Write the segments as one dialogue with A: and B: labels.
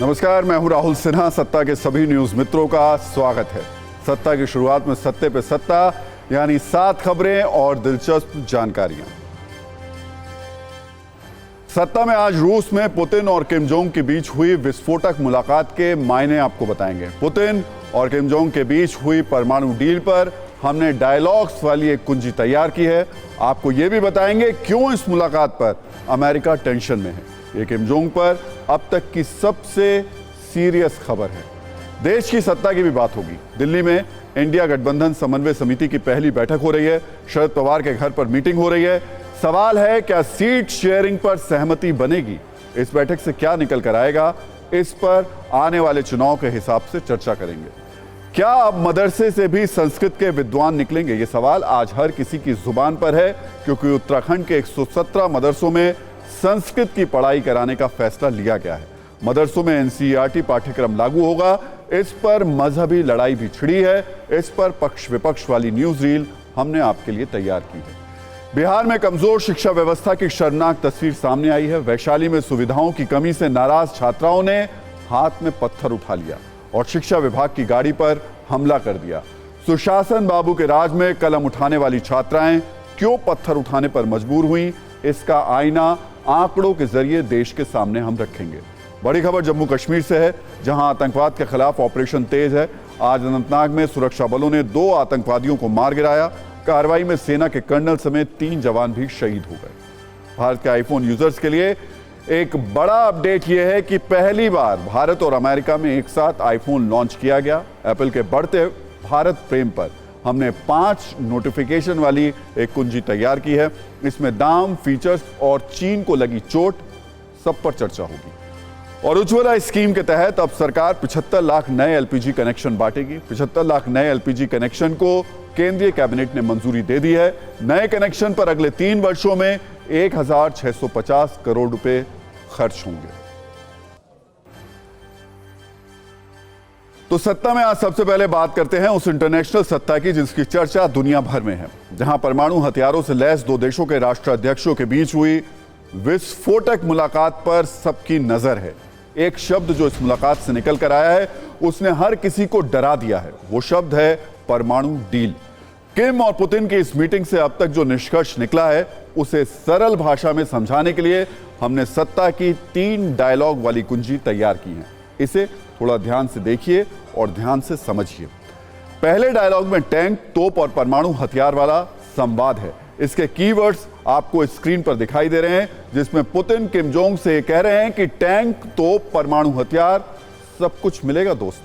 A: नमस्कार, मैं हूं राहुल सिन्हा। सत्ता के सभी न्यूज मित्रों का स्वागत है। सत्ता की शुरुआत में सत्ते पे सत्ता, यानी 7 खबरें और दिलचस्प जानकारियां। सत्ता में आज रूस में पुतिन और किम जोंग के बीच हुई विस्फोटक मुलाकात के मायने आपको बताएंगे। पुतिन और किम जोंग के बीच हुई परमाणु डील पर हमने डायलॉग्स वाली एक कुंजी तैयार की है। आपको यह भी बताएंगे क्यों इस मुलाकात पर अमेरिका टेंशन में है। ये किम जोंग पर अब तक की सबसे सीरियस खबर है। देश की सत्ता की भी बात होगी। दिल्ली में इंडिया गठबंधन समन्वय समिति की पहली बैठक हो रही है। शरद पवार के घर पर मीटिंग हो रही है। सवाल है, क्या सीट शेयरिंग पर सहमति बनेगी? इस बैठक से क्या निकल कर आएगा, इस पर आने वाले चुनाव के हिसाब से चर्चा करेंगे। क्या अब मदरसे से भी संस्कृत के विद्वान निकलेंगे? ये सवाल आज हर किसी की जुबान पर है, क्योंकि उत्तराखंड के 117 मदरसों में संस्कृत की पढ़ाई कराने का फैसला लिया गया है। मदरसों में एनसीईआरटी पाठ्यक्रम लागू होगा। इस पर मजहबी लड़ाई भी छिड़ी है। इस पर पक्ष विपक्ष वाली न्यूज रील हमने आपके लिए तैयार की है। बिहार में कमजोर शिक्षा व्यवस्था की शर्मनाक तस्वीर सामने आई है। वैशाली में सुविधाओं की कमी से नाराज छात्राओं ने हाथ में पत्थर उठा लिया और शिक्षा विभाग की गाड़ी पर हमला कर दिया। सुशासन बाबू के राज में कलम उठाने वाली छात्राएं क्यों पत्थर उठाने पर मजबूर हुई, इसका आईना आंकड़ों के जरिए देश के सामने हम रखेंगे। बड़ी खबर जम्मू कश्मीर से है, जहां आतंकवाद के खिलाफ ऑपरेशन तेज है। आज अनंतनाग में सुरक्षा बलों ने 2 आतंकवादियों को मार गिराया। कार्रवाई में सेना के कर्नल समेत 3 जवान भी शहीद हो गए। भारत के आईफोन यूजर्स के लिए एक बड़ा अपडेट यह है कि पहली बार भारत और अमेरिका में एक साथ आईफोन लॉन्च किया गया। एप्पल के बढ़ते भारत प्रेम पर हमने 5 नोटिफिकेशन वाली एक कुंजी तैयार की है। इसमें दाम, फीचर्स और चीन को लगी चोट, सब पर चर्चा होगी। और उज्ज्वला स्कीम के तहत अब सरकार 75 लाख नए एलपीजी कनेक्शन बांटेगी। 75 लाख नए एलपीजी कनेक्शन को केंद्रीय कैबिनेट ने मंजूरी दे दी है। नए कनेक्शन पर अगले 3 वर्षों में 1650 करोड़ रुपए खर्च होंगे। तो सत्ता में आज सबसे पहले बात करते हैं उस इंटरनेशनल सत्ता की जिसकी चर्चा दुनिया भर में है, जहां परमाणु हथियारों से लैस 2 देशों के राष्ट्राध्यक्षों के बीच हुई विस्फोटक मुलाकात पर सबकी नजर है। एक शब्द जो इस मुलाकात से निकल कर आया है, उसने हर किसी को डरा दिया है। वो शब्द है परमाणु डील। किम और पुतिन की इस मीटिंग से अब तक जो निष्कर्ष निकला है, उसे सरल भाषा में समझाने के लिए हमने सत्ता की 3 डायलॉग वाली कुंजी तैयार की है। इसे थोड़ा ध्यान से देखिए और ध्यान से समझिए। पहले डायलॉग में टैंक, तोप और परमाणु हथियार वाला संवाद है। इसके कीवर्ड्स आपको स्क्रीन पर दिखाई दे रहे हैं, जिसमें पुतिन किम जोंग से कह रहे हैं कि टैंक, तोप, परमाणु हथियार सब कुछ मिलेगा दोस्त।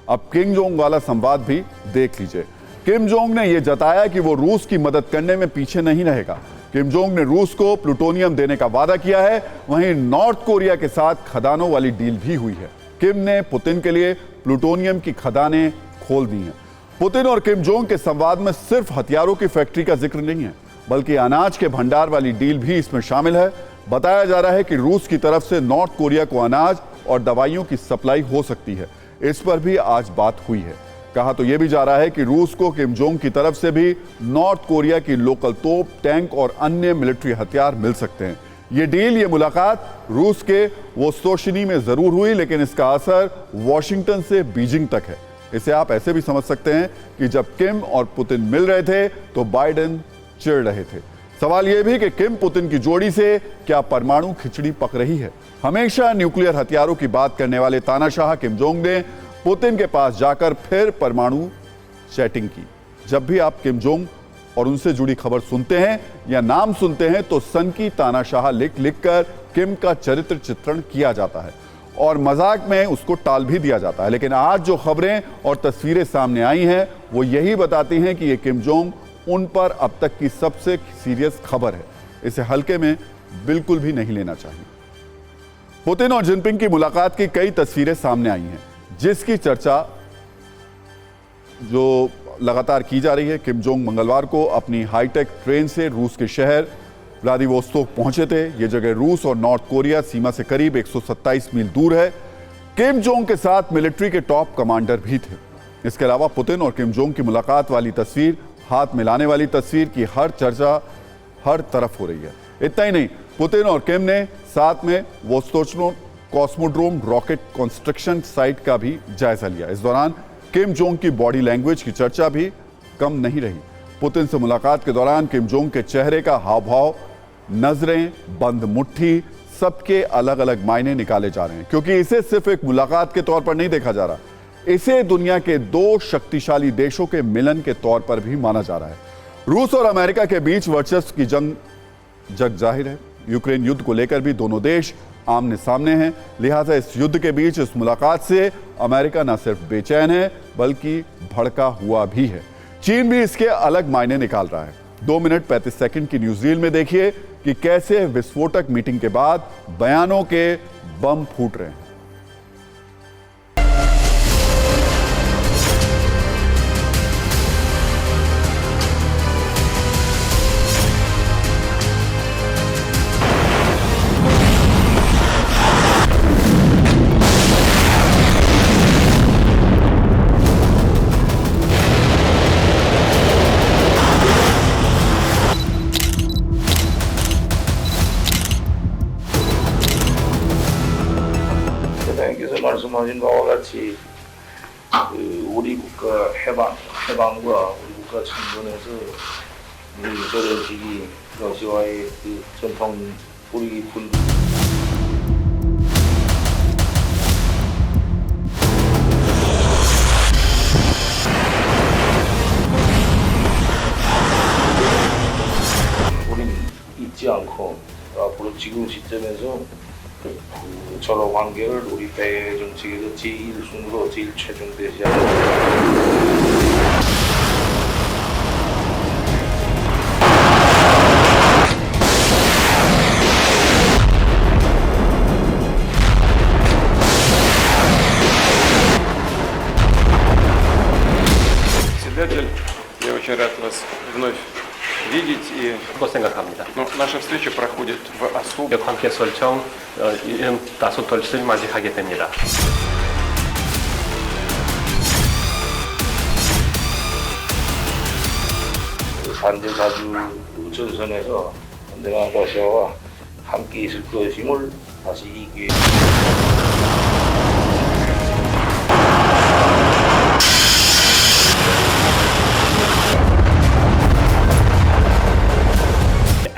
A: अब किम जोंग वाला संवाद भी देख लीजिए। किम जोंग ने यह जताया कि वो रूस की मदद करने में पीछे नहीं रहेगा। किम जोंग ने रूस को प्लूटोनियम देने का वादा किया है। वहीं नॉर्थ कोरिया के साथ खदानों वाली डील भी हुई है। किम ने पुतिन के लिए प्लूटोनियम की खदानें खोल दी हैं। पुतिन और किम जोंग के संवाद में सिर्फ हथियारों की फैक्ट्री का जिक्र नहीं है, बल्कि अनाज के भंडार वाली डील भी इसमें शामिल है। बताया जा रहा है कि रूस की तरफ से नॉर्थ कोरिया को अनाज और दवाइयों की सप्लाई हो सकती है। इस पर भी आज बात हुई है। कहा तो यह भी जा रहा है कि रूस को किम जोंग की तरफ से भी नॉर्थ कोरिया की लोकल तोप, टैंक और अन्य मिलिट्री हथियार मिल सकते हैं। ये डील, ये मुलाकात रूस के वोस्तोशिनी में जरूर हुई, लेकिन इसका असर वॉशिंगटन से बीजिंग तक है। इसे आप ऐसे भी समझ सकते हैं कि जब किम और पुतिन मिल रहे थे तो बाइडेन चिढ़ रहे थे। सवाल यह भी कि किम पुतिन की जोड़ी से क्या परमाणु खिचड़ी पक रही है? हमेशा न्यूक्लियर हथियारों की बात करने वाले तानाशाह किम जोंग ने पुतिन के पास जाकर फिर परमाणु चैटिंग की। जब भी आप किम जोंग और उनसे जुड़ी खबर सुनते हैं या नाम सुनते हैं तो सन की तानाशाह लिख लिख कर किम का चरित्र चित्रण किया जाता है और मजाक में उसको टाल भी दिया जाता है। लेकिन आज जो खबरें और तस्वीरें सामने आई हैं, वो यही बताती हैं कि ये किम जोंग उन पर अब तक की सबसे सीरियस खबर है। इसे हल्के में बिल्कुल भी नहीं लेना चाहिए। पुतिन और जिनपिंग की मुलाकात की कई तस्वीरें सामने आई हैं, जिसकी चर्चा जो लगातार की जा रही है। किम जोंग मंगलवार को अपनी हाईटेक ट्रेन से रूस के शहर व्लादिवोस्तोक पहुंचे थे। यह जगह रूस और नॉर्थ कोरिया सीमा से करीब 127 मील दूर है। किम जोंग के साथ मिलिट्री के टॉप कमांडर भी थे। इसके अलावा पुतिन और किम जोंग की मुलाकात वाली तस्वीर, हाथ मिलाने वाली तस्वीर की हर चर्चा हर तरफ हो रही है। इतना ही नहीं, पुतिन और किम ने साथ में कॉस्मोड्रोम रॉकेट कंस्ट्रक्शन साइट का भी जायजा लिया। इस दौरान किम जोंग की बॉडी लैंग्वेज की चर्चा भी कम नहीं रही। पुतिन से मुलाकात के दौरान किम जोंग के चेहरे का हाव भाव, नजरें, बंद मुट्ठी, सबके अलग अलग मायने निकाले जा रहे हैं, क्योंकि इसे सिर्फ एक मुलाकात के तौर पर नहीं देखा जा रहा, इसे दुनिया के दो शक्तिशाली देशों के मिलन के तौर पर भी माना जा रहा है। रूस और अमेरिका के बीच वर्चस्व की जंग जग जाहिर है। यूक्रेन युद्ध को लेकर भी दोनों देश आमने सामने हैं, लिहाजा इस युद्ध के बीच इस मुलाकात से अमेरिका न सिर्फ बेचैन है बल्कि भड़का हुआ भी है। चीन भी इसके अलग मायने निकाल रहा है। 2 मिनट 35 सेकंड की न्यूज रील में देखिए कि कैसे विस्फोटक मीटिंग के बाद बयानों के बम फूट रहे हैं।
B: 대통령께서 말씀하신 바와 같이 우리 국가 해방과 우리 국가 창건에서 우리 소련식이 러시아와의 그 전통 뿌리 깊은 우린 잊지 않고 앞으로 지금 시점에서 서로 관계를 우리 대외 정책에서 제1순으로 제일 최종되지 않는
C: Председатель, я очень рад вас вновь видеть, и
D: 생각합니다.
C: наша встреча проходит в особо
D: 함께 설정 이런 다소 덜 맞이하게 됩니다.
B: 반대사주 전선에서 언제나 러시아와 함께 있을 것임을 다시 이 기회에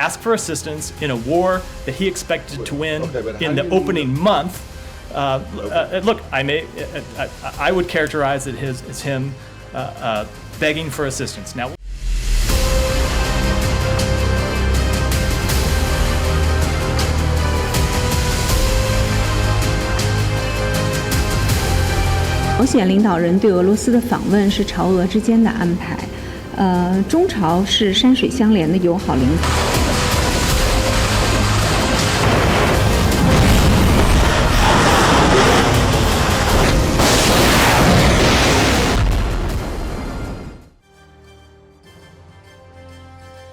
E: ask for assistance in a war that he expected to win in the opening month. Look, I would characterize it as him begging for assistance. Now.
F: 朝鲜领导人对俄罗斯的访问是朝俄之间的安排，中朝是山水相连的友好邻国。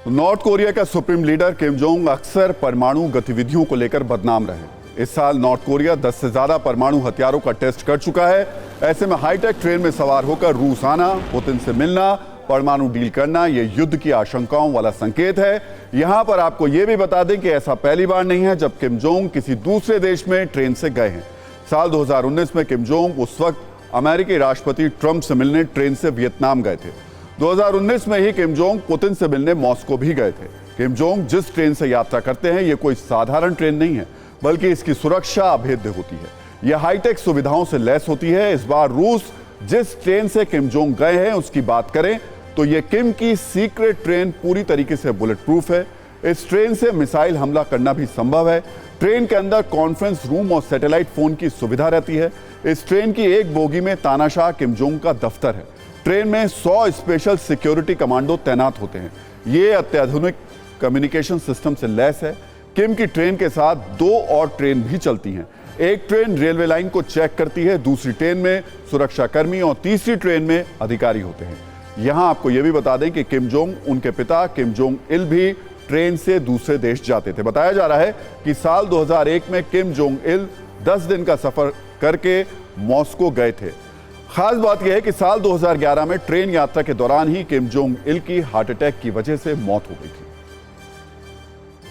A: North Korea का सुप्रीम लीडर किम जोंग अक्सर परमाणु गतिविधियों को लेकर बदनाम रहे। इस साल नॉर्थ कोरिया 10 से ज्यादा परमाणु हथियारों का टेस्ट कर चुका है। ऐसे में हाईटेक ट्रेन में सवार होकर रूस आना, पुतिन से मिलना, परमाणु डील करना, यह युद्ध की आशंकाओं वाला संकेत है। यहां पर आपको यह भी बता दें कि ऐसा पहली बार नहीं है जब किम जोंग किसी दूसरे देश में ट्रेन से गए हैं। साल 2019 में किम जोंग उस वक्त अमेरिकी राष्ट्रपति ट्रंप से मिलने ट्रेन से वियतनाम गए थे। 2019 में ही किम जोंग पुतिन से मिलने मॉस्को भी गए थे। किम जोंग जिस ट्रेन से यात्रा करते हैं, यह कोई साधारण ट्रेन नहीं है, बल्कि इसकी सुरक्षा अभेद्य होती है। यह हाईटेक सुविधाओं से लैस होती है। इस बार रूस जिस ट्रेन से किम जोंग गए हैं उसकी बात करें तो यह किम की सीक्रेट ट्रेन पूरी तरीके से बुलेट प्रूफ है। इस ट्रेन से मिसाइल हमला करना भी संभव है। ट्रेन के अंदर कॉन्फ्रेंस रूम और सैटेलाइट फोन की सुविधा रहती है। इस ट्रेन की एक बोगी में तानाशाह किम जोंग का दफ्तर है। ट्रेन में 100 स्पेशल सिक्योरिटी कमांडो तैनात होते हैं। ये अत्याधुनिक कम्युनिकेशन सिस्टम से लैस है। किम की ट्रेन के साथ 2 और ट्रेन भी चलती हैं। एक ट्रेन रेलवे लाइन को चेक करती है, दूसरी ट्रेन में सुरक्षाकर्मी और तीसरी ट्रेन में अधिकारी होते हैं। यहां आपको यह भी बता दें कि किम जोंग, उनके पिता किम जोंग इल भी ट्रेन से दूसरे देश जाते थे। बताया जा रहा है कि साल 2001 में किम जोंग इल 10 दिन का सफर करके मॉस्को गए थे। खास बात यह है कि साल 2011 में ट्रेन यात्रा के दौरान ही किम जोंग इल की हार्ट अटैक की वजह से मौत हो गई थी।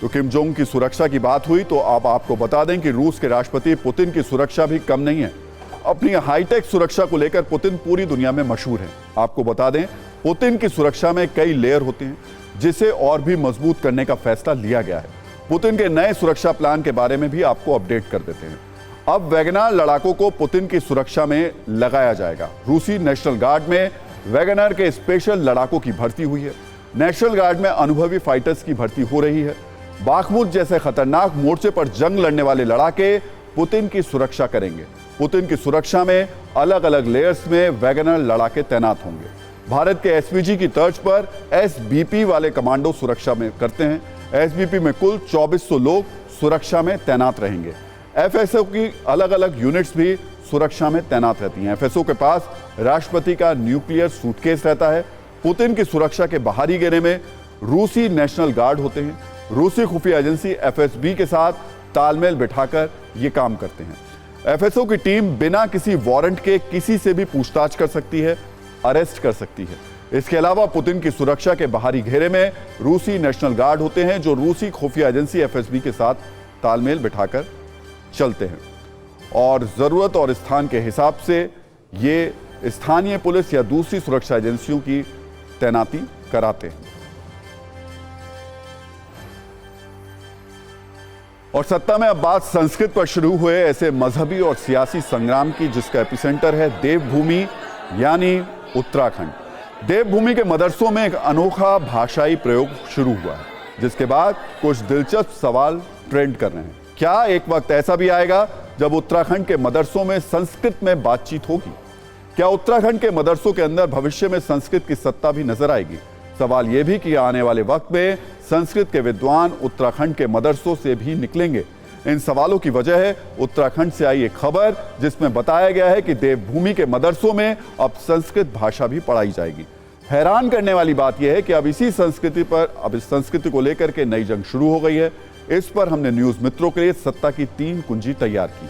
A: तो किम जोंग की सुरक्षा की बात हुई तो अब आपको बता दें कि रूस के राष्ट्रपति पुतिन की सुरक्षा भी कम नहीं है। अपनी हाईटेक सुरक्षा को लेकर पुतिन पूरी दुनिया में मशहूर हैं। आपको बता दें, पुतिन की सुरक्षा में कई लेयर होते हैं, जिसे और भी मजबूत करने का फैसला लिया गया है। पुतिन के नए सुरक्षा प्लान के बारे में भी आपको अपडेट कर देते हैं। अब वैगनर लड़ाकों को पुतिन की सुरक्षा में लगाया जाएगा। रूसी नेशनल गार्ड में वैगनर के स्पेशल लड़ाकों की भर्ती हुई है। नेशनल गार्ड में अनुभवी फाइटर्स की भर्ती हो रही है। बाखमुत जैसे खतरनाक मोर्चे पर जंग लड़ने वाले लड़ाके पुतिन की सुरक्षा करेंगे। पुतिन की सुरक्षा में अलग अलग लेयर्स में वैगनर लड़ाके तैनात होंगे। भारत के एसपीजी की तर्ज पर एसबीपी वाले कमांडो सुरक्षा में करते हैं। एसबीपी में कुल 2400 लोग सुरक्षा में तैनात रहेंगे। एफएसओ की अलग अलग यूनिट्स भी सुरक्षा में तैनात रहती हैं। एफएसओ के पास राष्ट्रपति का न्यूक्लियर सूटकेस रहता है। पुतिन की सुरक्षा के बाहरी घेरे में रूसी नेशनल गार्ड होते हैं। रूसी खुफिया एजेंसी एफएसबी के साथ तालमेल बिठाकर ये काम करते हैं। एफएसओ की टीम बिना किसी वारंट के किसी से भी पूछताछ कर सकती है, अरेस्ट कर सकती है। इसके अलावा पुतिन की सुरक्षा के बाहरी घेरे में रूसी नेशनल गार्ड होते हैं, जो रूसी खुफिया एजेंसी एफएसबी के साथ तालमेल बिठाकर चलते हैं और जरूरत और स्थान के हिसाब से ये स्थानीय पुलिस या दूसरी सुरक्षा एजेंसियों की तैनाती कराते हैं। और सत्ता में अब बात संस्कृत पर शुरू हुए ऐसे मजहबी और सियासी संग्राम की, जिसका एपिसेंटर है देवभूमि यानी उत्तराखंड। देवभूमि के मदरसों में एक अनोखा भाषाई प्रयोग शुरू हुआ है, जिसके बाद कुछ दिलचस्प सवाल ट्रेंड कर रहे हैं। क्या एक वक्त ऐसा भी आएगा जब उत्तराखंड के मदरसों में संस्कृत में बातचीत होगी? क्या उत्तराखंड के मदरसों के अंदर भविष्य में संस्कृत की सत्ता भी नजर आएगी? सवाल यह भी कि आने वाले वक्त में संस्कृत के विद्वान उत्तराखंड के मदरसों से भी निकलेंगे। इन सवालों की वजह है उत्तराखंड से आई एक खबर, जिसमें बताया गया है कि देवभूमि के मदरसों में अब संस्कृत भाषा भी पढ़ाई जाएगी। हैरान करने वाली बात यह है कि अब इस संस्कृति को लेकर के नई जंग शुरू हो गई है। इस पर हमने न्यूज मित्रों के लिए सत्ता की 3 कुंजी तैयार की।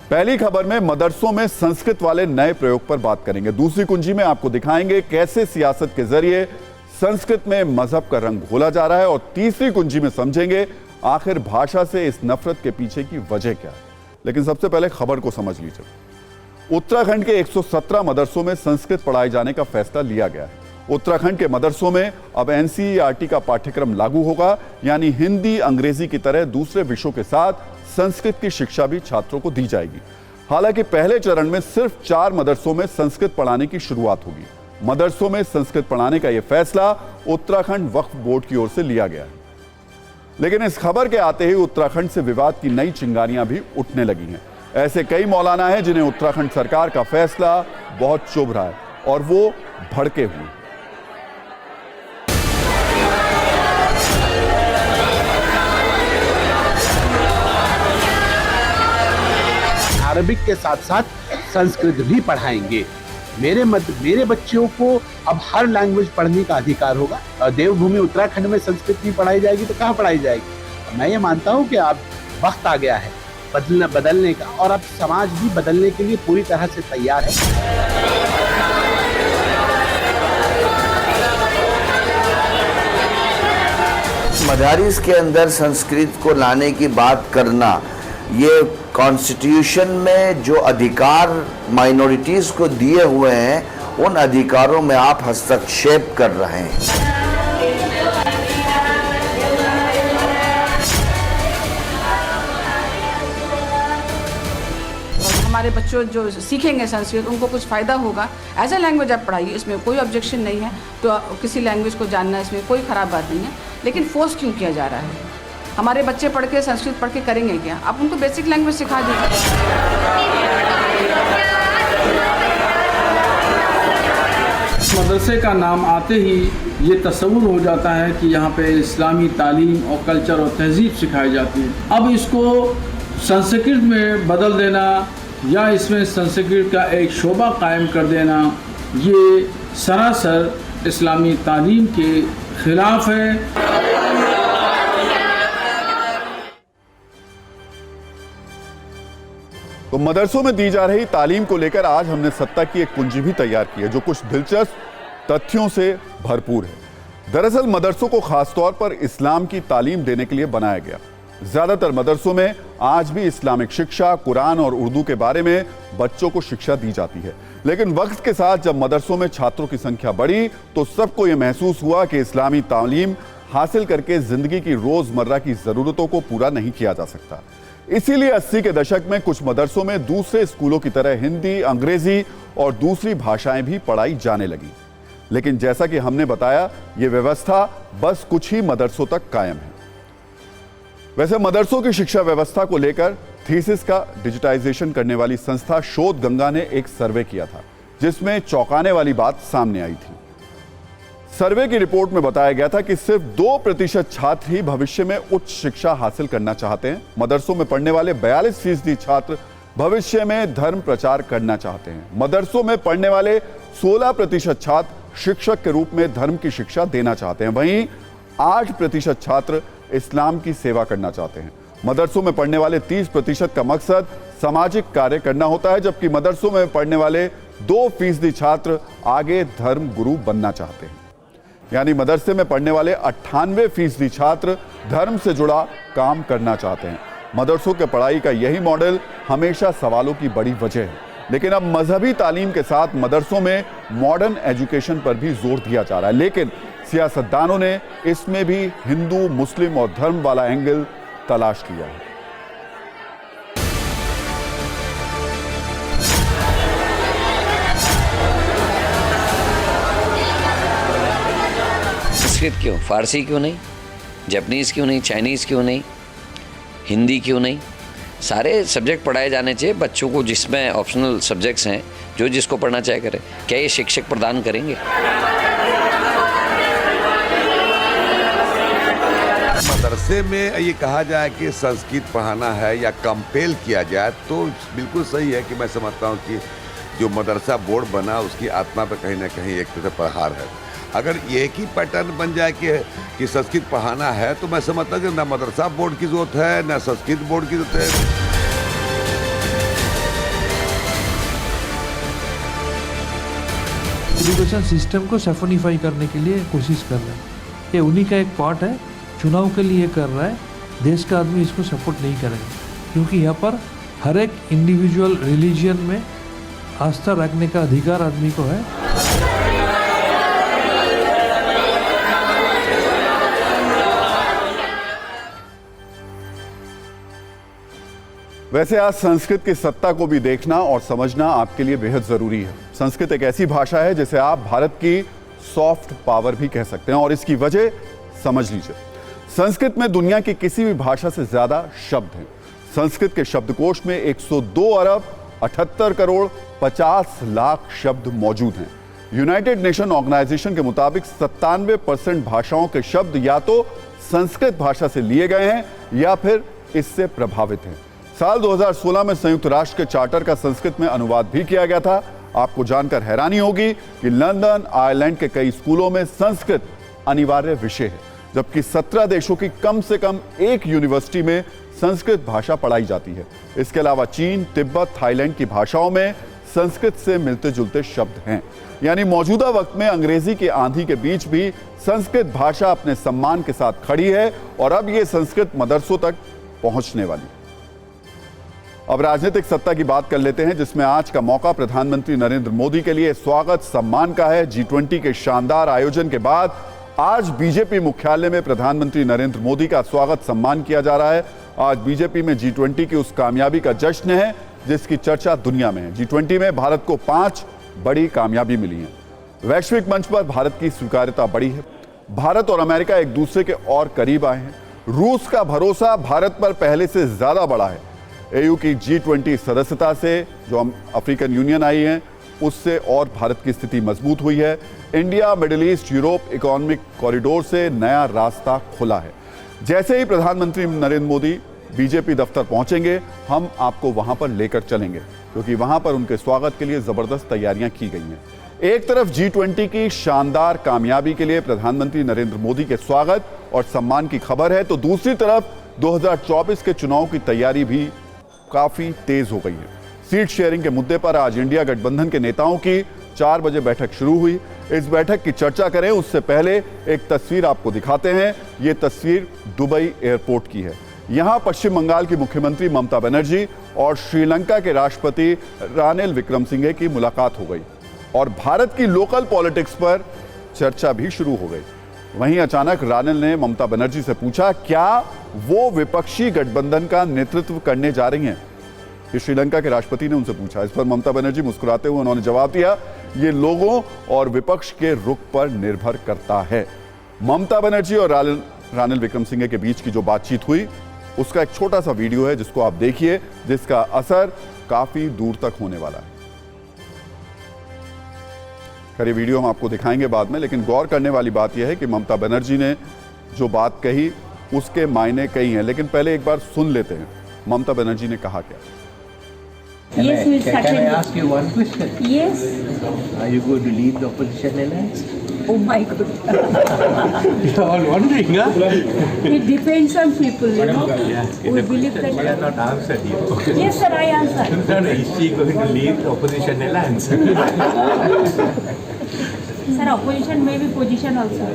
A: पहली खबर में मदरसों में संस्कृत वाले नए प्रयोग पर बात करेंगे। दूसरी कुंजी में आपको दिखाएंगे कैसे सियासत के जरिए संस्कृत में मजहब का रंग घोला जा रहा है। और तीसरी कुंजी में समझेंगे आखिर भाषा से इस नफरत के पीछे की वजह क्या है। लेकिन सबसे पहले खबर को समझ लीजिए। उत्तराखंड के 117 मदरसों में संस्कृत पढ़ाए जाने का फैसला लिया गया है। उत्तराखंड के मदरसों में अब एनसीईआरटी का पाठ्यक्रम लागू होगा, यानी हिंदी अंग्रेजी की तरह दूसरे विषयों के साथ संस्कृत की शिक्षा भी छात्रों को दी जाएगी। हालांकि पहले चरण में सिर्फ 4 मदरसों में संस्कृत पढ़ाने की शुरुआत होगी। मदरसों में संस्कृत पढ़ाने का यह फैसला उत्तराखंड वक्फ बोर्ड की ओर से लिया गया है। लेकिन इस खबर के आते ही उत्तराखंड से विवाद की नई चिंगारियां भी उठने लगी हैं। ऐसे कई मौलाना हैं जिन्हें उत्तराखंड सरकार का फैसला बहुत चुभ रहा है और वो भड़के हुए।
G: अरबिक के साथ साथ संस्कृत भी पढ़ाएंगे। मेरे बच्चों को अब हर लैंग्वेज पढ़ने का अधिकार होगा। देवभूमि उत्तराखंड में संस्कृत नहीं पढ़ाई जाएगी तो कहाँ पढ़ाई जाएगी? मैं ये मानता हूँ कि अब वक्त आ गया है बदलने का, और अब समाज भी बदलने के लिए पूरी तरह से तैयार है।
H: मदारिस के अंदर संस्कृत को लाने की बात करना, ये कॉन्स्टिट्यूशन में जो अधिकार माइनॉरिटीज़ को दिए हुए हैं उन अधिकारों में आप हस्तक्षेप कर रहे हैं।
I: हमारे बच्चों जो सीखेंगे संस्कृत, उनको कुछ फ़ायदा होगा। एज ए लैंग्वेज आप पढ़ाइए, इसमें कोई ऑब्जेक्शन नहीं है। तो किसी लैंग्वेज को जानना, इसमें कोई ख़राब बात नहीं है। लेकिन फोर्स क्यों किया जा रहा है? हमारे बच्चे पढ़ के संस्कृत पढ़ के करेंगे क्या? आप उनको बेसिक लैंग्वेज सिखा दीजिए।
J: मदरसे का नाम आते ही ये तस्वुर हो जाता है कि यहाँ पे इस्लामी तालीम और कल्चर और तहजीब सिखाई जाती है। अब इसको संस्कृत में बदल देना या इसमें संस्कृत का एक शोबा कायम कर देना, ये सरासर इस्लामी तालीम के खिलाफ है।
A: तो मदरसों में दी जा रही तालीम को लेकर आज हमने सत्ता की एक कुंजी भी तैयार की है, जो कुछ दिलचस्प तथ्यों से भरपूर है। दरअसल मदरसों को खासतौर पर इस्लाम की तालीम देने के लिए बनाया गया। ज्यादातर मदरसों में आज भी इस्लामिक शिक्षा, कुरान और उर्दू के बारे में बच्चों को शिक्षा दी जाती है। लेकिन वक्त के साथ जब मदरसों में छात्रों की संख्या बढ़ी तो सबको यह महसूस हुआ कि इस्लामी तालीम हासिल करके जिंदगी की रोजमर्रा की जरूरतों को पूरा नहीं किया जा सकता। इसीलिए 80 के दशक में कुछ मदरसों में दूसरे स्कूलों की तरह हिंदी, अंग्रेजी और दूसरी भाषाएं भी पढ़ाई जाने लगी। लेकिन जैसा कि हमने बताया, यह व्यवस्था बस कुछ ही मदरसों तक कायम है। वैसे मदरसों की शिक्षा व्यवस्था को लेकर थीसिस का डिजिटाइजेशन करने वाली संस्था शोध गंगा ने एक सर्वे किया था, जिसमें चौंकाने वाली बात सामने आई थी। सर्वे की रिपोर्ट में बताया गया था कि सिर्फ 2% छात्र ही भविष्य में उच्च शिक्षा हासिल करना चाहते हैं। मदरसों में पढ़ने वाले 42% छात्र भविष्य में धर्म प्रचार करना चाहते हैं। मदरसों में पढ़ने वाले 16% छात्र शिक्षक के रूप में धर्म की शिक्षा देना चाहते हैं। वहीं 8% छात्र इस्लाम की सेवा करना चाहते हैं। मदरसों में पढ़ने वाले 30% का मकसद सामाजिक कार्य करना होता है, जबकि मदरसों में पढ़ने वाले 2% छात्र आगे धर्म गुरु बनना चाहते हैं। यानी मदरसे में पढ़ने वाले 98% छात्र धर्म से जुड़ा काम करना चाहते हैं। मदरसों के पढ़ाई का यही मॉडल हमेशा सवालों की बड़ी वजह है। लेकिन अब मजहबी तालीम के साथ मदरसों में मॉडर्न एजुकेशन पर भी जोर दिया जा रहा है। लेकिन सियासतदानों ने इसमें भी हिंदू, मुस्लिम और धर्म वाला एंगल तलाश लिया है।
K: संस्कृत क्यों, फारसी क्यों नहीं, जापानीज़ क्यों नहीं, चाइनीज़ क्यों नहीं, हिंदी क्यों नहीं? सारे सब्जेक्ट पढ़ाए जाने चाहिए बच्चों को, जिसमें ऑप्शनल सब्जेक्ट्स हैं, जो जिसको पढ़ना चाहे करे। क्या ये शिक्षक प्रदान करेंगे?
L: मदरसे में ये कहा जाए कि संस्कृत पढ़ाना है या कंपेल किया जाए तो बिल्कुल सही है कि मैं समझता हूँ कि जो मदरसा बोर्ड बना उसकी आत्मा पर कहीं ना कहीं एक तरह प्रहार है। अगर एक ही पैटर्न बन जाए कि संस्कृत पढ़ाना है तो मैं समझता हूँ कि ना मदरसा बोर्ड की जरूरत है ना संस्कृत बोर्ड की जरूरत है।
J: एजुकेशन सिस्टम को सैफोनिफाई करने के लिए कोशिश कर रहे हैं। ये उन्हीं का एक पार्ट है, चुनाव के लिए कर रहा है। देश का आदमी इसको सपोर्ट नहीं करेंगे, क्योंकि यहाँ पर हर एक इंडिविजुअल रिलीजियन में आस्था रखने का अधिकार आदमी को है।
A: वैसे आज संस्कृत की सत्ता को भी देखना और समझना आपके लिए बेहद जरूरी है। संस्कृत एक ऐसी भाषा है जिसे आप भारत की सॉफ्ट पावर भी कह सकते हैं, और इसकी वजह समझ लीजिए। संस्कृत में दुनिया की किसी भी भाषा से ज्यादा शब्द हैं। संस्कृत के शब्दकोश में 102 अरब 78 करोड़ 50 लाख शब्द मौजूद हैं। यूनाइटेड नेशन ऑर्गेनाइजेशन के मुताबिक 97% भाषाओं के शब्द या तो संस्कृत भाषा से लिए गए हैं या फिर इससे प्रभावित हैं। साल 2016 में संयुक्त राष्ट्र के चार्टर का संस्कृत में अनुवाद भी किया गया था। आपको जानकर हैरानी होगी कि लंदन, आयरलैंड के कई स्कूलों में संस्कृत अनिवार्य विषय है, जबकि 17 देशों की कम से कम एक यूनिवर्सिटी में संस्कृत भाषा पढ़ाई जाती है। इसके अलावा चीन, तिब्बत, थाईलैंड की भाषाओं में संस्कृत से मिलते जुलते शब्द हैं। यानी मौजूदा वक्त में अंग्रेजी की आंधी के बीच भी संस्कृत भाषा अपने सम्मान के साथ खड़ी है, और अब यह संस्कृत मदरसों तक पहुंचने वाली है। अब राजनीतिक सत्ता की बात कर लेते हैं, जिसमें आज का मौका प्रधानमंत्री नरेंद्र मोदी के लिए स्वागत सम्मान का है। G20 के शानदार आयोजन के बाद आज बीजेपी मुख्यालय में प्रधानमंत्री नरेंद्र मोदी का स्वागत सम्मान किया जा रहा है। आज बीजेपी में G20 की उस कामयाबी का जश्न है जिसकी चर्चा दुनिया में है। G20 में भारत को 5 बड़ी कामयाबी मिली है। वैश्विक मंच पर भारत की स्वीकार्यता बढ़ी है। भारत और अमेरिका एक दूसरे के और करीब आए हैं। रूस का भरोसा भारत पर पहले से ज्यादा बढ़ा है। AU की G20 सदस्यता से जो अफ्रीकन यूनियन आई है उससे और भारत की स्थिति मजबूत हुई है। India, middle east, Europe economic corridor से नया रास्ता खुला है। जैसे ही प्रधानमंत्री नरेंद्र मोदी बीजेपी दफ्तर पहुंचेंगे, हम आपको वहां पर लेकर चलेंगे, क्योंकि वहां पर उनके स्वागत के लिए जबरदस्त तैयारियां की गई हैं। एक तरफ G20 की शानदार कामयाबी के लिए प्रधानमंत्री नरेंद्र मोदी के स्वागत और सम्मान की खबर है, तो दूसरी तरफ 2024 के चुनाव की तैयारी भी काफी तेज हो गई है। सीट शेयरिंग के मुद्दे पर आज इंडिया गठबंधन के नेताओं की 4 बजे बैठक शुरू हुई। इस बैठक की चर्चा करें उससे पहले एक तस्वीर आपको दिखाते हैं। ये तस्वीर दुबई एयरपोर्ट की है। यहां पश्चिम बंगाल की मुख्यमंत्री ममता बनर्जी और श्रीलंका के राष्ट्रपति रानिल विक्रमसिंघे की मुलाकात हो गई और भारत की लोकल पॉलिटिक्स पर चर्चा भी शुरू हो गई। वहीं अचानक रानिल ने ममता बनर्जी से पूछा क्या वो विपक्षी गठबंधन का नेतृत्व करने जा रही हैं। ये श्रीलंका के राष्ट्रपति ने उनसे पूछा। इस पर ममता बनर्जी मुस्कुराते हुए उन्होंने जवाब दिया, ये लोगों और विपक्ष के रुख पर निर्भर करता है। ममता बनर्जी और रानिल विक्रमसिंघे के बीच की जो बातचीत हुई उसका एक छोटा सा वीडियो है जिसको आप देखिए, जिसका असर काफी दूर तक होने वाला है। खैर ये वीडियो हम आपको दिखाएंगे बाद में, लेकिन गौर करने वाली बात यह है कि ममता बनर्जी ने जो बात कही उसके मायने कई हैं, लेकिन पहले एक बार सुन लेते हैं ममता बनर्जी ने कहा क्या।
M: Yes, can I ask you one question? Yes. Are you going to leave the opposition alliance? Oh my God. You're all wondering, huh? It depends on people, you know. Yeah, we believe that. You have not answered you. Okay. Yes, sir, I answered. No, no, is she going to leave the opposition alliance? Sir, opposition may be position also.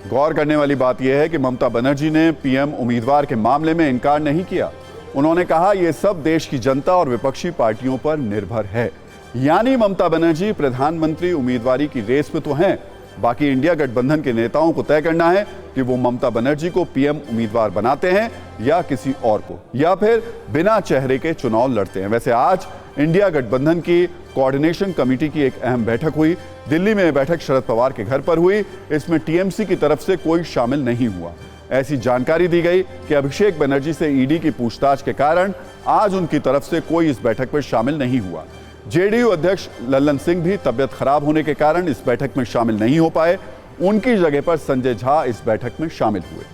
A: गौर करने वाली बात यह है कि ममता बनर्जी ने PM उम्मीदवार के मामले में इनकार नहीं किया। उन्होंने कहा यह सब देश की जनता और विपक्षी पार्टियों पर निर्भर है। यानी ममता बनर्जी प्रधानमंत्री उम्मीदवारी की रेस में तो हैं, बाकी इंडिया गठबंधन के नेताओं को तय करना है कि वो ममता बनर्जी को पीएम उम्मीदवार बनाते हैं या किसी और को, या फिर बिना चेहरे के चुनाव लड़ते हैं। वैसे आज इंडिया गठबंधन की कोऑर्डिनेशन कमेटी की एक अहम बैठक हुई। दिल्ली में बैठक शरद पवार के घर पर हुई। इसमें टीएमसी की तरफ से कोई शामिल नहीं हुआ। ऐसी जानकारी दी गई कि अभिषेक बनर्जी से ईडी की पूछताछ के कारण आज उनकी तरफ से कोई इस बैठक में शामिल नहीं हुआ। जेडीयू अध्यक्ष लल्लन सिंह भी तबियत खराब होने के कारण इस बैठक में शामिल नहीं हो पाए। उनकी जगह पर संजय झा इस बैठक में शामिल हुए।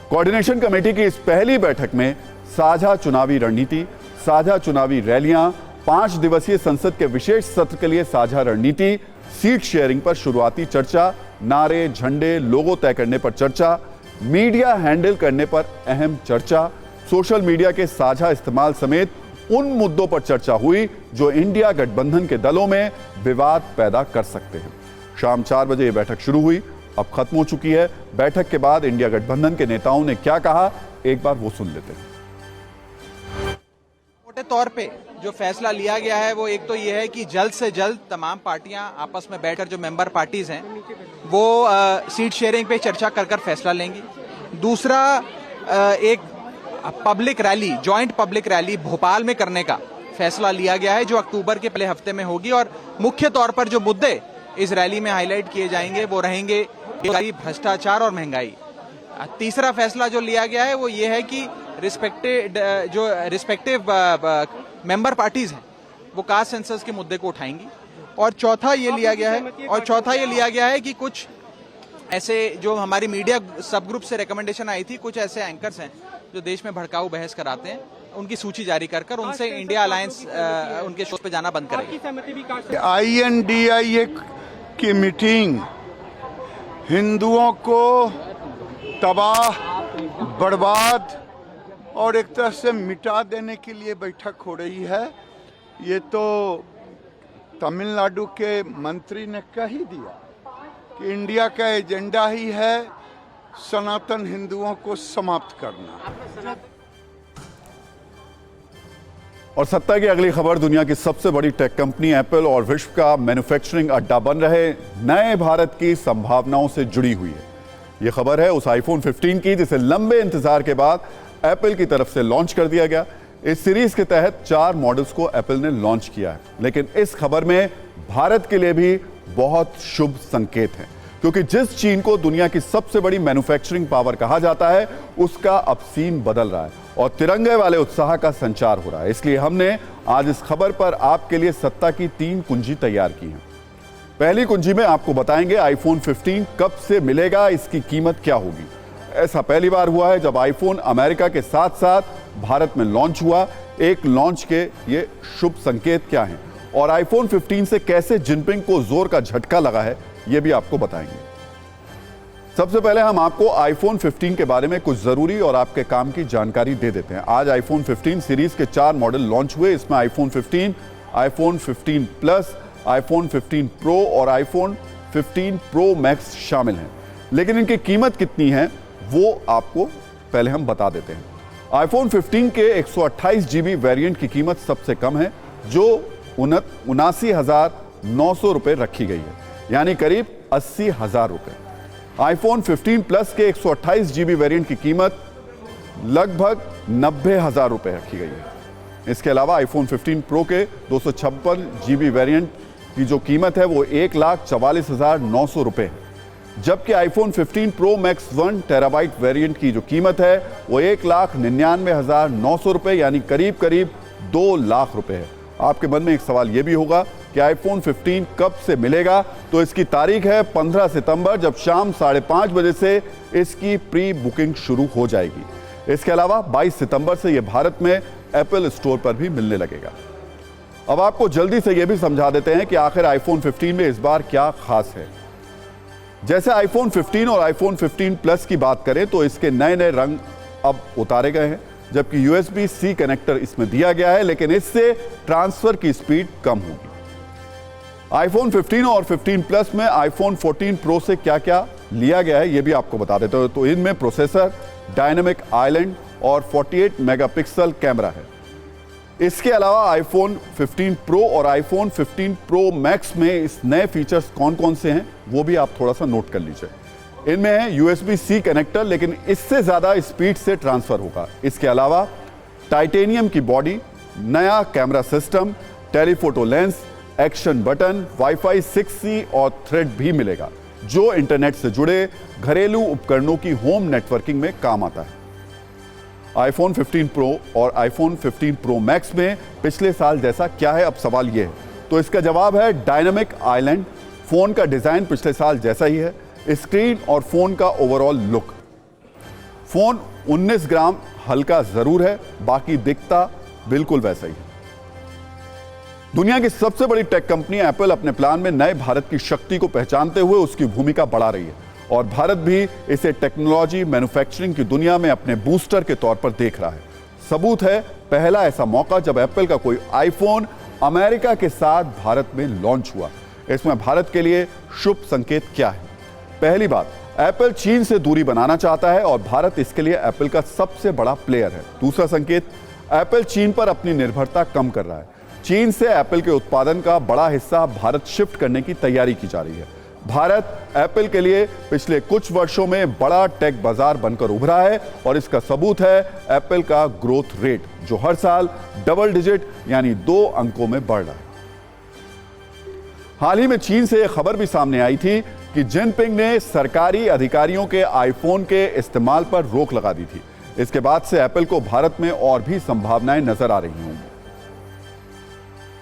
A: कोऑर्डिनेशन कमेटी की इस पहली बैठक में साझा चुनावी रणनीति, साझा चुनावी रैलियां, 5 दिवसीय संसद के विशेष सत्र के लिए साझा रणनीति, सीट शेयरिंग पर शुरुआती चर्चा, नारे, झंडे, लोगो तय करने पर चर्चा, मीडिया हैंडल करने पर अहम चर्चा, सोशल मीडिया के साझा इस्तेमाल समेत उन मुद्दों पर चर्चा हुई जो इंडिया गठबंधन के दलों में विवाद पैदा कर सकते हैं। शाम 4 बजे यह बैठक शुरू हुई, अब खत्म हो चुकी है। बैठक के बाद इंडिया गठबंधन के नेताओं ने क्या कहा, एक बार वो सुन लेते हैं।
N: मोटे तौर पे जो फैसला लिया गया है वो एक तो ये है कि जल्द से जल्द तमाम पार्टियां आपस में बैठकर, जो मेंबर पार्टीज हैं वो सीट शेयरिंग पे चर्चा कर फैसला लेंगी। दूसरा, एक public rally, joint public rally Bhopal में करने का फैसला लिया गया है जो अक्टूबर के पहले हफ्ते में होगी और मुख्य तौर पर जो मुद्दे इस रैली में हाईलाइट किए जाएंगे वो रहेंगे भ्रष्टाचार और महंगाई। तीसरा फैसला जो लिया गया है वो ये है कि रिस्पेक्टिव मेंबर पार्टीज हैं वो कास्ट सेंसस के मुद्दे को उठाएंगी। और चौथा ये लिया गया है कि कुछ ऐसे जो हमारी मीडिया सब ग्रुप से रिकमेंडेशन आई थी, कुछ ऐसे एंकर्स हैं जो देश में भड़काऊ बहस कराते हैं, उनकी सूची जारी कर उनसे इंडिया अलायंस उनके शो पे जाना बंद करेगी।
O: INDIA की मीटिंग हिंदुओं को तबाह, बर्बाद और एक तरह से मिटा देने के लिए बैठक हो रही है। ये तो तमिलनाडु के मंत्री ने कह ही दिया कि इंडिया का एजेंडा ही है सनातन हिंदुओं को समाप्त करना।
A: और सत्ता की अगली खबर, दुनिया की सबसे बड़ी टेक कंपनी एप्पल और विश्व का मैन्युफैक्चरिंग अड्डा बन रहे नए भारत की संभावनाओं से जुड़ी हुई है। यह खबर है उस आईफोन 15 की जिसे लंबे इंतजार के बाद एप्पल की तरफ से लॉन्च कर दिया गया। इस सीरीज के तहत 4 मॉडल्स को एप्पल ने लॉन्च किया है, लेकिन इस खबर में भारत के लिए भी बहुत शुभ संकेत है, क्योंकि जिस चीन को दुनिया की सबसे बड़ी मैन्युफैक्चरिंग पावर कहा जाता है उसका अब सीन बदल रहा है और तिरंगे वाले उत्साह का संचार हो रहा है। इसलिए हमने आज इस खबर पर आपके लिए सत्ता की 3 कुंजी तैयार की हैं। पहली कुंजी में आपको बताएंगे आईफोन 15 कब से मिलेगा, इसकी कीमत क्या होगी। ऐसा पहली बार हुआ है जब आईफोन अमेरिका के साथ साथ भारत में लॉन्च हुआ। एक लॉन्च के ये शुभ संकेत क्या हैं और आईफोन 15 से कैसे जिनपिंग को जोर का झटका लगा है, ये भी आपको बताएंगे। सबसे पहले हम आपको आईफोन 15 के बारे में कुछ जरूरी और आपके काम की जानकारी दे देते हैं। आज आईफोन 15 सीरीज के 4 मॉडल लॉन्च हुए। इसमें iPhone 15, iPhone 15 plus, iPhone 15 pro और आईफोन 15 प्रो मैक्स शामिल हैं। लेकिन इनकी कीमत कितनी है वो आपको पहले हम बता देते हैं। आईफोन 15 के 128 GB वेरिएंट की कीमत सबसे कम है, जो 79,900 रुपये रखी गई है, यानी करीब 80,000 रुपये। आईफोन 15 प्लस के 128 GB वेरिएंट की कीमत लगभग 90,000 रुपये रखी गई है। इसके अलावा आईफोन 15 प्रो के 256 GB वेरिएंट की जो कीमत है वो 1,44,900 रुपये है, जबकि iPhone 15 pro max 1 terabyte variant की जो कीमत है वो 1,99,900 रुपये, यानी करीब 2 लाख रुपये है। आपके मन में एक सवाल ये भी होगा कि आईफोन 15 कब से मिलेगा, तो इसकी तारीख है 15 सितंबर, जब शाम 5:30 बजे से इसकी प्री बुकिंग शुरू हो जाएगी। इसके अलावा 22 सितंबर से यह भारत में एप्पल स्टोर पर भी मिलने लगेगा। अब आपको जल्दी से यह भी समझा देते हैं कि आखिर आईफोन 15 में इस बार क्या खास है। जैसे आईफोन 15 और आईफोन 15 प्लस की बात करें तो इसके नए नए रंग अब उतारे गए हैं, जबकि USB-C कनेक्टर इसमें दिया गया है, लेकिन इससे ट्रांसफर की स्पीड कम होगी। आईफोन 15 और 15 प्लस में आईफोन 14 प्रो से क्या क्या लिया गया है ये भी आपको बता देते हैं। तो इनमें प्रोसेसर, डायनामिक आइलैंड और 48 मेगापिक्सल कैमरा है। इसके अलावा आईफोन 15 प्रो और आईफोन 15 प्रो मैक्स में इस नए फीचर्स कौन कौन से हैं वो भी आप थोड़ा सा नोट कर लीजिए। इनमें है USB-C कनेक्टर, लेकिन इससे ज़्यादा स्पीड से ट्रांसफ़र होगा। इसके अलावा टाइटेनियम की बॉडी, नया camera system, telephoto lens, action button, wifi 6E और थ्रेड भी मिलेगा, जो इंटरनेट से जुड़े घरेलू उपकरणों की होम नेटवर्किंग में काम आता है। आईफोन 15 प्रो और आईफोन 15 प्रो मैक्स में पिछले साल जैसा क्या है, अब सवाल ये है। तो इसका जवाब है डायनामिक आइलैंड। फ़ोन का डिज़ाइन पिछले साल जैसा ही है, स्क्रीन और फ़ोन का ओवरऑल लुक। फ़ोन 19 ग्राम हल्का ज़रूर है, बाकी दिखता बिल्कुल वैसा ही है। दुनिया की सबसे बड़ी टेक कंपनी एप्पल अपने प्लान में नए भारत की शक्ति को पहचानते हुए उसकी भूमिका बढ़ा रही है, और भारत भी इसे टेक्नोलॉजी मैन्युफैक्चरिंग की दुनिया में अपने बूस्टर के तौर पर देख रहा है। सबूत है पहला ऐसा मौका जब एप्पल का कोई आईफोन अमेरिका के साथ भारत में लॉन्च हुआ। इसमें भारत के लिए शुभ संकेत क्या है? पहली बात, एप्पल चीन से दूरी बनाना चाहता है और भारत इसके लिए एप्पल का सबसे बड़ा प्लेयर है। दूसरा संकेत, एप्पल चीन पर अपनी निर्भरता कम कर रहा है। चीन से एप्पल के उत्पादन का बड़ा हिस्सा भारत शिफ्ट करने की तैयारी की जा रही है। भारत एप्पल के लिए पिछले कुछ वर्षों में बड़ा टेक बाजार बनकर उभरा है, और इसका सबूत है एप्पल का ग्रोथ रेट, जो हर साल डबल डिजिट यानी 2 अंकों में बढ़ रहा है। हाल ही में चीन से यह खबर भी सामने आई थी कि जिनपिंग ने सरकारी अधिकारियों के आईफोन के इस्तेमाल पर रोक लगा दी थी। इसके बाद से एप्पल को भारत में और भी संभावनाएं नजर आ रही होंगी।